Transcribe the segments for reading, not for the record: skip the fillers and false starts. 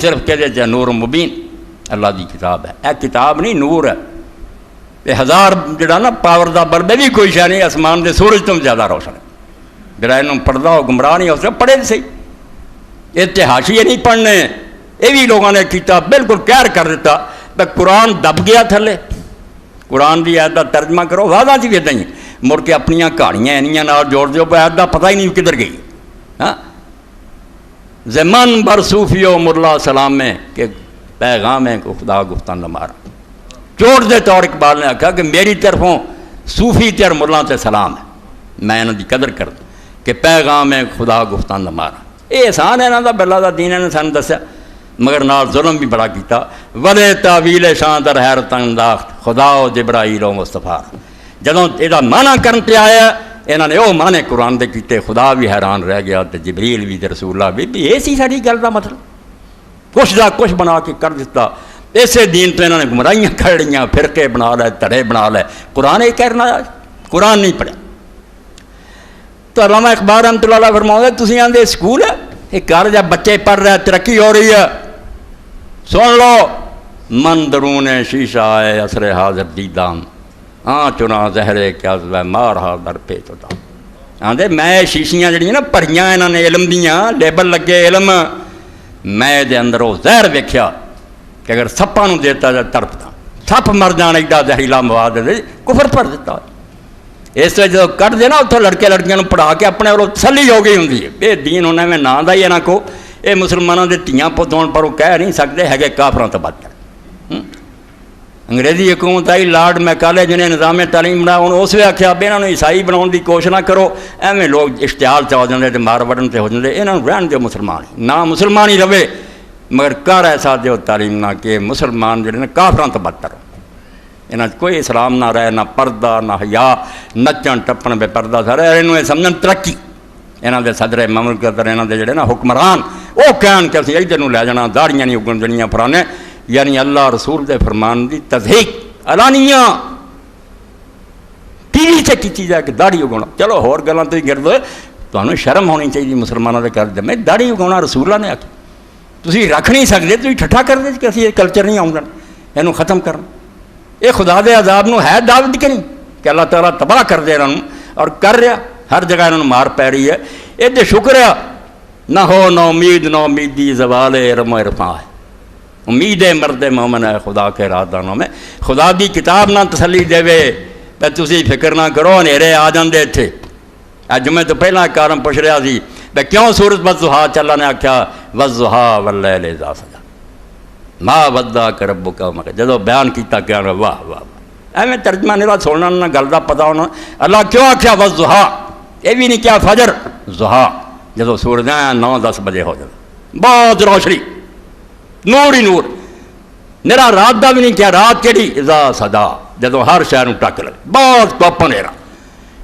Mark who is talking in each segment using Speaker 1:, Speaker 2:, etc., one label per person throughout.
Speaker 1: صرف کہ نور مبین اللہ دی کتاب ہے. یہ کتاب نہیں نور ہے. یہ ہزار جڑا نا پاور دا بلب بھی کوئی شے نہیں آسمان دے سورج تو زیادہ روشن ہے. جڑا انہوں پڑھتا ہو گمراہ نہیں ہو سکتا. پڑھے تو صحیح. یہ حاشیے نہیں پڑھنے. یہ بھی لوگوں نے کیتا بالکل قہر کر دیتا. قرآن دب گیا تھلے. قرآن دی آیت دا ترجمہ کرو واضح جی بھی نہیں مڑ کے اپنی کہانیاں انیاں نال جوڑ دیو آیت دا پتہ ہی نہیں کدھر گئی. ہاں زمان بر صوفیو مرلا سلام میں کہ پیغام ہے کو خدا گفتان لمارا. چوٹ دے طور اقبال نے کہا کہ میری طرفوں صوفی تیر مرلا تے سلام ہے. میں انہوں دی قدر کر دوں کہ پیغام ہے خدا گفتان لمارا. یہ احسان ہے انہوں دا بلا دا دین نے سانو دسیا مگر نال ظلم بھی بڑا کیتا. ولے تعویل شان در حیرت انداخت خدا و جبرائیل و مصطفیٰ. جدوں یہ معنی کرن تے آیا انہوں نے وہ معنی قرآن دے کیتے. خدا بھی حیران رہ گیا تے جبریل بھی تے رسول اللہ بھی یہ سی ساری گل دا مطلب. کچھ دا کچھ بنا کے کر دیتا. اسے دین تو انہوں نے گمراہیاں کھڑیاں فرقے بنا لے تڑے بنا لے. قرآن یہ کہنا قرآن نہیں پڑھا. تو علامہ اقبال رحمۃ اللہ علیہ فرماؤں گے تسی آندے سکول ہے یہ گھر جب بچے پڑھ رہے ترقی ہو رہی ہے. سن لو من درون شیشہ ہے عصر حاضر دیدام چنا زہرے کیا مارہا در پیت ہوتا. آندے میں شیشیاں جڑیاں نا پڑھیاں انہوں نے علم دیاں لیبل لگے علم. میں دے اندر وہ زہر ویکھیا کہ اگر سپاں نوں دیتا جا تڑپتا. سپ مر جان ایڈا زہریلا مواد دے کفر پڑھ دیتا. اس وجہ جو کٹ دے نا اتوں لڑکے لڑکیاں پڑھا کے اپنے والوں تسلی ہو گئی ہوں. یہ دین انہیں میں نام دا ہی نہ کو یہ مسلمانوں کے دھیاں پت ہونے پر وہ کہہ نہیں سکتے ہے کافراں تو بدتر. انگریزی حکومت آئی لارڈ میکالے جنہیں نظام تعلیم بنا انہوں اس وقت آخیا بھی یہاں عیسائی بناؤ کی کوشش نہ کرو. ایویں لوگ اشتعال چ ہو جاتے تو مار وڈن سے ہو جاتے. یہاں رہن دو مسلمان نہ مسلمان ہی رہے مگر کر ایسا دیو تعلیم نہ کہ مسلمان جڑے کافراں تو بدتر ہو. یہاں کوئی اسلام نہ رہے نہ پردہ نہ حیا نچن ٹپن بے پردہ سارے یہ سمجھن ترقی. یہاں کے صدر مملکت یہاں کے جڑے نا حکمران وہ کہن کہ اسی ادھر لے جانا داڑیاں نہیں اگن جڑیاں پرانے. یعنی اللہ رسول دے فرمان دی تصدیق علانیہ ٹی وی سے کی چیز ہے کہ داڑھی اگاؤنا. چلو ہور گلاں تو ہی گرد تمہیں شرم ہونی چاہیے مسلمانوں کے کر میں داڑھی اگاؤنا رسول اللہ نے آخی. تسی رکھ نہیں سکتے تھی ٹھٹھا کر دے کہ اسی یہ کلچر نہیں آؤں گا یہ ختم کرنا. یہ خدا دے عذاب نو ہے دعوت کہ نہیں کہ اللہ تعالیٰ تباہ کر دے انہوں اور کر رہا. ہر جگہ انہوں مار پی رہی ہے. یہ تو شکر ہے نہ ہو نہ امید نہ امیدی زوال علم و عرفاں ہے. امید مرد مومن ہے خدا کے رازدانوں میں. خدا دی کتاب نہ تسلی دے بے تسی فکر نہ کرو ہنیرے آ جاندے تھے. جمعے تو پہلا ایک کارم پوچھ رہا سی بے کیوں سورج والضحیٰ اللہ نے آخیا والضحیٰ واللیل اذا سجا ما ودعک ربک وما قلی. جدو بیان کیتا کہ واہ واہ واہ ایویں ترجمہ نہیں رہا سننا نہ گل دا پتا ہونا. اللہ کیوں آخیا والضحیٰ یہ بھی نہیں کیا فجر ضحیٰ جدو سورج 9-10 بجے ہو جائے بہت روشنی نور ہی نور. میرا رات دا بھی نہیں کیا رات کیڑی اذا سجا جدو ہر شہر ٹک لگے بہت کوپ نیرا.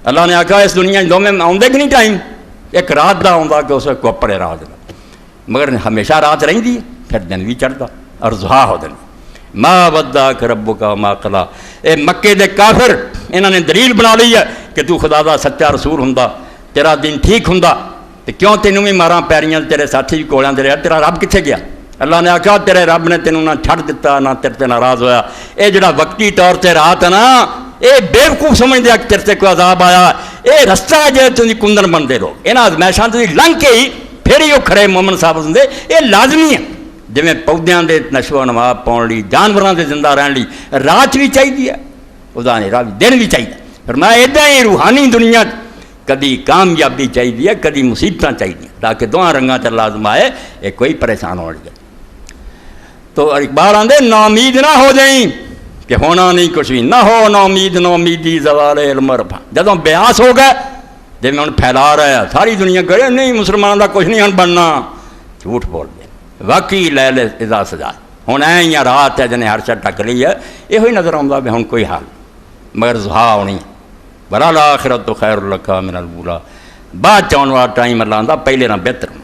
Speaker 1: اللہ نے آخیا اس دنیا دو میں آدھے کہ نہیں ٹائم ایک رات دا آتا کہ اس کوپ نیرا ہو جائے مگر ہمیشہ رات رہی پھر دن بھی چڑھتا اور ضحیٰ ہو دن. ما ودعک ربک وما قلی. اے مکے دے کافر انہوں نے دلیل بنا لی ہے کہ تو خدا دا سچا رسول ہوں تیرا دین ٹھیک ہوں تو کیوں تینوں بھی ماراں پیریاں تیرے ساتھی بھی کولیاں دے رہا تیرا رب کتنے گیا. اللہ نے آخیا تیرے رب نے تینوں نہ چھڑ دیتا نہ تیرے تے ناراض ہویا. یہ جڑا وقتی طور سے رات ہے نا یہ بےوقوف سمجھتے ہیں کہ تیرے سے کوئی عذاب آیا. یہ رستہ ہے جو تھی کندن بنتے لوگ یہاں ازمائشاں تھی لنگ کے ہی پھر ہی وہ کھڑے مومن صاحب ہوں. یہ لازمی ہے جی پودیاں دے نشو و نما پاؤن لی جانوراں دے زندہ رہن لی رات بھی چاہیے خدا نے رات دن بھی چاہیے. پھر میں ادا ہی روحانی دنیا کدی کامیابی چاہیے کدی مصیبت چاہیے تاکہ دونوں رنگاں چ لازم آئے یہ کوئی پریشان ہو جائے. تو اقبال آدھے نا امید نہ ہو جائیں کہ ہونا نہیں کچھ بھی نہ ہو نا امید نہ امیدی زوال علم عرفاں. جدوں بیاس ہو گئے جی میں ہوں پھیلا رہا ہے ساری دنیا کرے نہیں مسلمان کا کچھ نہیں ہن بننا جھوٹ بول دے. واقعی لیل اذا سجا ہوں یا رات ہے جنہیں ہر شے ٹک لی ہے یہ نظر آتا بھی ہوں کوئی حال مگر ضحیٰ ہونی وللآخرۃ خیر لک من الاولیٰ. بعد چاہن والا ٹائم اللہ آتا پہلے نہ بہتر.